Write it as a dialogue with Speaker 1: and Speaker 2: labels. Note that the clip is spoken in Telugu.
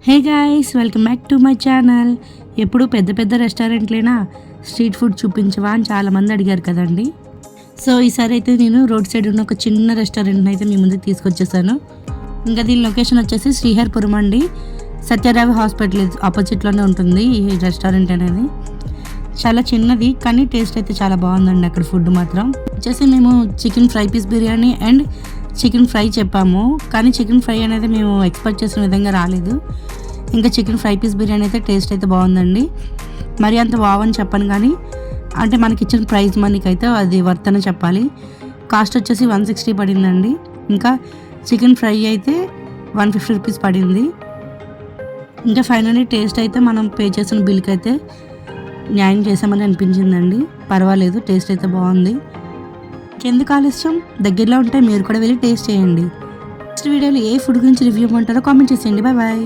Speaker 1: Hey guys, welcome back to my channel. ఎప్పుడు పెద్ద పెద్ద రెస్టారెంట్లైనా స్ట్రీట్ ఫుడ్ చూపించవా అని చాలామంది అడిగారు కదండి. సో ఈసారి అయితే నేను రోడ్ సైడ్ ఉన్న ఒక చిన్న రెస్టారెంట్ని అయితే మీ ముందుకు తీసుకొచ్చేసాను. ఇంకా దీని లొకేషన్ వచ్చేసి శ్రీహరిపురం అండి. సత్యరావి హాస్పిటల్ ఆపోజిట్లోనే ఉంటుంది ఈ రెస్టారెంట్ అనేది. చాలా చిన్నది కానీ టేస్ట్ అయితే చాలా బాగుందండి. అక్కడ ఫుడ్ మాత్రం వచ్చేసి మేము chicken fry piece biryani and chicken fry చెప్పాము, కానీ చికెన్ ఫ్రై అనేది మేము ఎక్స్పెక్ట్ చేసిన విధంగా రాలేదు. ఇంకా చికెన్ ఫ్రై పీస్ బిర్యానీ అయితే టేస్ట్ అయితే బాగుందండి. మరి అంత బాగుందని చెప్పను, కానీ అంటే మనకి ఇచ్చిన ప్రైస్ మనీకి అయితే అది వర్త్ అని చెప్పాలి. కాస్ట్ వచ్చేసి 160 పడిందండి. ఇంకా చికెన్ ఫ్రై అయితే 150 రూపీస్ పడింది. ఇంకా ఫైనల్లీ టేస్ట్ అయితే మనం పే చేసిన బిల్కి అయితే న్యాయం చేసామని అనిపించిందండి. పర్వాలేదు, టేస్ట్ అయితే బాగుంది. ఎందుకు ఆలస్యం, దగ్గరలో ఉంటే మీరు కూడా వెళ్ళి టేస్ట్ చేయండి. నెక్స్ట్ వీడియోలో ఏ ఫుడ్ గురించి రివ్యూ ఇవ్వమంటారో కామెంట్ చేసేయండి. Bye bye.